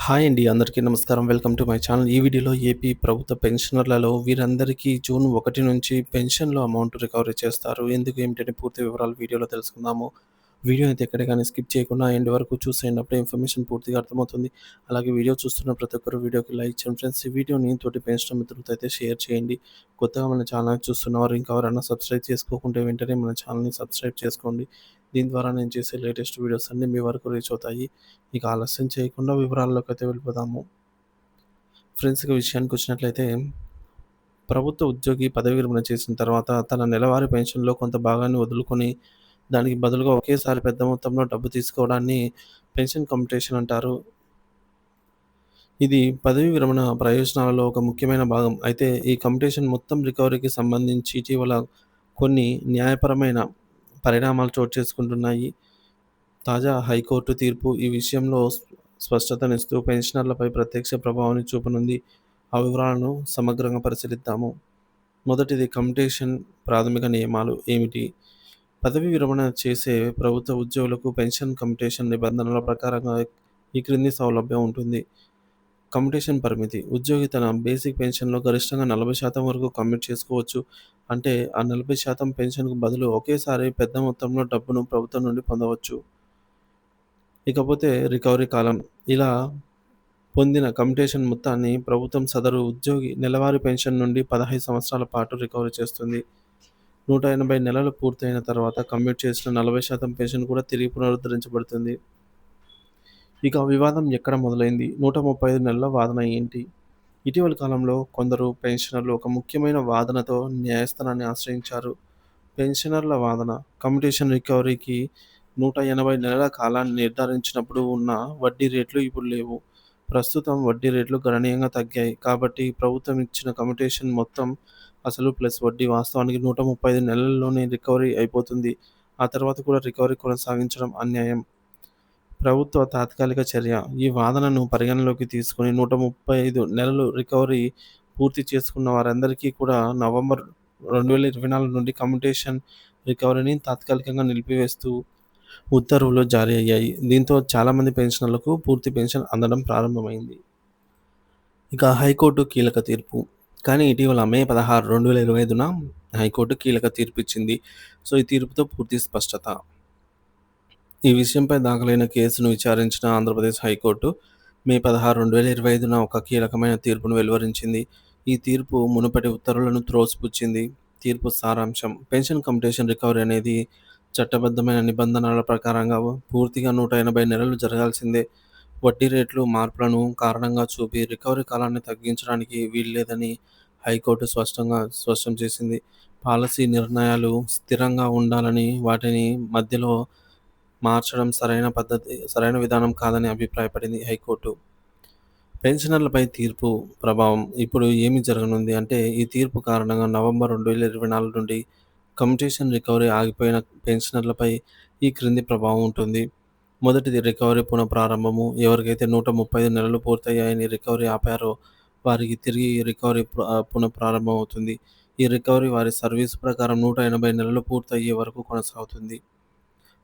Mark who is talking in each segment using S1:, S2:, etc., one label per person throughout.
S1: Hi అండి. అందరికీ నమస్కారం. Welcome to my channel. ఈ వీడియోలో ఏపీ ప్రభుత్వ పెన్షనర్లలో వీరందరికీ జూన్ 1 నుంచి పెన్షన్‌లో అమౌంట్ రికవరీ చేస్తారు. ఎందుకు ఏమిటని పూర్తి వివరాలు వీడియోలో తెలుసుకుందాము. వీడియో అయితే ఎక్కడ గాని స్కిప్ చేయకుండా ఎండ్ వరకు చూసేయండి. అప్పుడే ఇన్ఫర్మేషన్ పూర్తిగా అర్థమవుతుంది. అలాగే వీడియో చూస్తున్న ప్రతి ఒక్కరు వీడియోకి లైక్ చేయండి ఫ్రెండ్స్. ఈ వీడియోని తోటి పెన్షనర్ మిత్రులతో అయితే షేర్ చేయండి. కొత్తగా మన ఛానల్ చూస్తున్నవారు ఇంకా ఎవరైనా సబ్స్క్రైబ్ చేసుకోకుంటే వెంటనే మన ఛానల్‌ని సబ్స్క్రైబ్ చేసుకోండి. దీని ద్వారా నేను చేసే లేటెస్ట్ వీడియోస్ అన్నీ మీ వరకు రీచ్ అవుతాయి. ఇక ఆలస్యం చేయకుండా వివరాల్లోకైతే వెళ్ళిపోదాము. ఫ్రెండ్స్, ఇక విషయానికొచ్చినట్లయితే ప్రభుత్వ ఉద్యోగి పదవి విరమణ చేసిన తర్వాత తన నెలవారీ పెన్షన్‌లో కొంత భాగాన్ని వదులుకొని, దానికి బదులుగా ఒకేసారి పెద్ద మొత్తంలో డబ్బు తీసుకోవడాన్ని పెన్షన్ కమ్యుటేషన్ అంటారు. ఇది పదవీ విరమణ ప్రయోజనాలలో ఒక ముఖ్యమైన భాగం. అయితే ఈ కమ్యుటేషన్ మొత్తం రికవరీకి సంబంధించి ఇటీవల కొన్ని న్యాయపరమైన పరిణామాలు చోటు చేసుకుంటున్నాయి. తాజా హైకోర్టు తీర్పు ఈ విషయంలో స్పష్టతనిస్తూ పెన్షనర్లపై ప్రత్యక్ష ప్రభావాన్ని చూపనుంది. ఆ వివరాలను సమగ్రంగా పరిశీలిద్దాము. మొదటిది కమ్యుటేషన్ ప్రాథమిక నియమాలు ఏమిటి? పదవీ విరమణ చేసే ప్రభుత్వ ఉద్యోగులకు పెన్షన్ కమ్యుటేషన్ నిబంధనల ప్రకారంగా ఈ క్రింది సౌలభ్యం ఉంటుంది. కమ్యుటేషన్ పరిమితి. ఉద్యోగి తన బేసిక్ పెన్షన్‌లో గరిష్టంగా 40% వరకు కమ్యూట్ చేసుకోవచ్చు. అంటే ఆ 40% పెన్షన్‌కు బదులు ఒకేసారి పెద్ద మొత్తంలో డబ్బును ప్రభుత్వం నుండి పొందవచ్చు. ఇకపోతే రికవరీ కాలం. ఇలా పొందిన కమ్యుటేషన్ మొత్తాన్ని ప్రభుత్వం సదరు ఉద్యోగి నెలవారీ పెన్షన్ నుండి 15 సంవత్సరాల పాటు రికవరీ చేస్తుంది. 180 నెలలు పూర్తయిన తర్వాత కమ్యూట్ చేసిన 40% పెన్షన్ కూడా తిరిగి పునరుద్ధరించబడుతుంది. ఇక వివాదం ఎక్కడ మొదలైంది? 135 నెలల వాదన ఏంటి? ఇటీవలి కాలంలో కొందరు పెన్షనర్లు ఒక ముఖ్యమైన వాదనతో న్యాయస్థానాన్ని ఆశ్రయించారు. పెన్షనర్ల వాదన కమ్యుటేషన్ రికవరీకి 180 నెలల కాలాన్ని నిర్ధారించినప్పుడు ఉన్న వడ్డీ రేట్లు ఇప్పుడు లేవు. ప్రస్తుతం వడ్డీ రేట్లు గణనీయంగా తగ్గాయి. కాబట్టి ప్రభుత్వం ఇచ్చిన కమ్యుటేషన్ మొత్తం అసలు ప్లస్ వడ్డీ వాస్తవానికి 135 నెలల్లోనే రికవరీ అయిపోతుంది. ఆ తర్వాత కూడా రికవరీ కొనసాగించడం అన్యాయం. ప్రభుత్వ తాత్కాలిక చర్య. ఈ వాదనను పరిగణనలోకి తీసుకొని 135 నెలలు రికవరీ పూర్తి చేసుకున్న వారందరికీ కూడా నవంబర్ 2024 నుండి కమ్యుటేషన్ రికవరీని తాత్కాలికంగా నిలిపివేస్తూ ఉత్తర్వులు జారీ అయ్యాయి. దీంతో చాలామంది పెన్షనర్లకు పూర్తి పెన్షన్ అందడం ప్రారంభమైంది. ఇక హైకోర్టు కీలక తీర్పు. కానీ ఇటీవల మే 16, 2025న హైకోర్టు కీలక తీర్పిచ్చింది. సో, ఈ తీర్పుతో పూర్తి స్పష్టత. ఈ విషయంపై దాఖలైన కేసును విచారించిన ఆంధ్రప్రదేశ్ హైకోర్టు మే 16, 2025న ఒక కీలకమైన తీర్పును వెలువరించింది. ఈ తీర్పు మునుపటి ఉత్తర్వులను త్రోసిపుచ్చింది. తీర్పు సారాంశం. పెన్షన్ కమ్యుటేషన్ రికవరీ అనేది చట్టబద్ధమైన నిబంధనల ప్రకారంగా పూర్తిగా 180 నెలలు జరగాల్సిందే. వడ్డీ రేట్లు మార్పులను కారణంగా చూపి రికవరీ కాలాన్ని తగ్గించడానికి వీల్లేదని హైకోర్టు స్పష్టం చేసింది. పాలసీ నిర్ణయాలు స్థిరంగా ఉండాలని వాటిని మధ్యలో మార్చడం సరైన విధానం కాదని అభిప్రాయపడింది హైకోర్టు. పెన్షనర్లపై తీర్పు ప్రభావం. ఇప్పుడు ఏమి జరగనుంది అంటే, ఈ తీర్పు కారణంగా నవంబర్ 2024 నుండి కమ్యుటేషన్ రికవరీ ఆగిపోయిన పెన్షనర్లపై ఈ క్రింది ప్రభావం ఉంటుంది. మొదటిది రికవరీ పునఃప్రారంభము. ఎవరికైతే 135 నెలలు పూర్తయ్యాయని రికవరీ ఆపారో వారికి తిరిగి రికవరీ పునఃప్రారంభమవుతుంది. ఈ రికవరీ వారి సర్వీసు ప్రకారం 180 నెలలు పూర్తయ్యే వరకు కొనసాగుతుంది.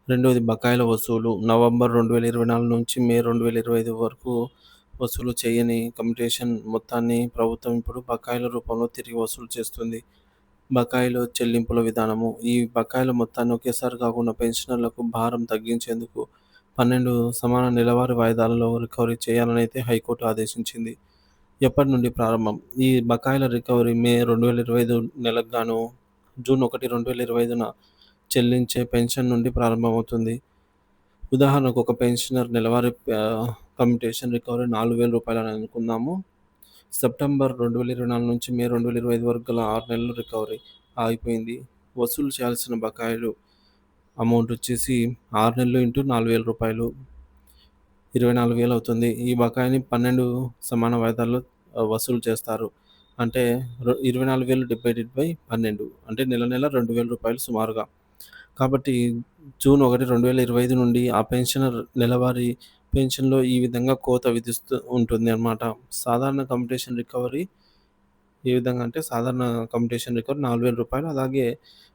S1: రెండోది బకాయిల వసూలు. నవంబర్ 2024 నుంచి మే 2025 వరకు వసూలు చేయని కమ్యుటేషన్ మొత్తాన్ని ప్రభుత్వం ఇప్పుడు బకాయిల రూపంలో తిరిగి వసూలు చేస్తుంది. బకాయిలు చెల్లింపుల విధానము. ఈ బకాయిల మొత్తాన్ని ఒకేసారి కాకుండా పెన్షనర్లకు భారం తగ్గించేందుకు 12 సమాన నెలవారీ వాయిదాలలో రికవరీ చేయాలనైతే హైకోర్టు ఆదేశించింది. ఎప్పటి నుండి ప్రారంభం? ఈ బకాయిల రికవరీ మే 2025 నెలకు గాను జూన్ 1, 2025న చెల్లించే పెన్షన్ నుండి ప్రారంభమవుతుంది. ఉదాహరణకు ఒక పెన్షనర్ నెలవారీ కమ్యుటేషన్ రికవరీ రూ. 4,000 అని అనుకుందాము. సెప్టెంబర్ 2024 నుంచి మే 2025 వరకు గల 6 నెలలు రికవరీ ఆగిపోయింది. వసూలు చేయాల్సిన బకాయిలు అమౌంట్ వచ్చేసి 6 నెలలు ఇంటూ రూ. 4,000 24,000 అవుతుంది. ఈ బకాయిని 12 సమాన వాయిదాల్లో వసూలు చేస్తారు. అంటే 24,000 డివైడెడ్ బై 12 అంటే నెల నెల రూ. 2,000 సుమారుగా. కాబట్టి జూన్ 1, 2025 నుండి ఆ పెన్షనర్ నెలవారీ పెన్షన్‌లో ఈ విధంగా కోత విధిస్తూ ఉంటుంది అన్నమాట. సాధారణ కమ్యుటేషన్ రికవరీ ఏ విధంగా అంటే సాధారణ కమ్యుటేషన్ రికవరీ రూ. 4,000 అలాగే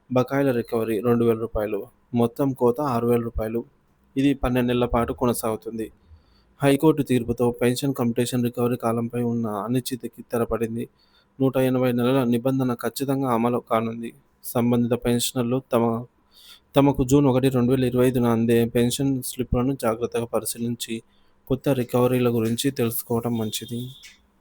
S1: బకాయిల రికవరీ రూ. 2,000. మొత్తం కోత రూ. 6,000. ఇది 12 నెలల పాటు కొనసాగుతుంది. హైకోర్టు తీర్పుతో పెన్షన్ కంప్లీషన్ రికవరీ కాలంపై ఉన్న అనిశ్చితికి తెరపడింది. 180 నెలల నిబంధన ఖచ్చితంగా అమలు కానుంది. సంబంధిత పెన్షనర్లు తమకు జూన్ 1, 2025న అందే పెన్షన్ స్లిప్లను జాగ్రత్తగా పరిశీలించి కొత్త రికవరీల గురించి తెలుసుకోవడం మంచిది.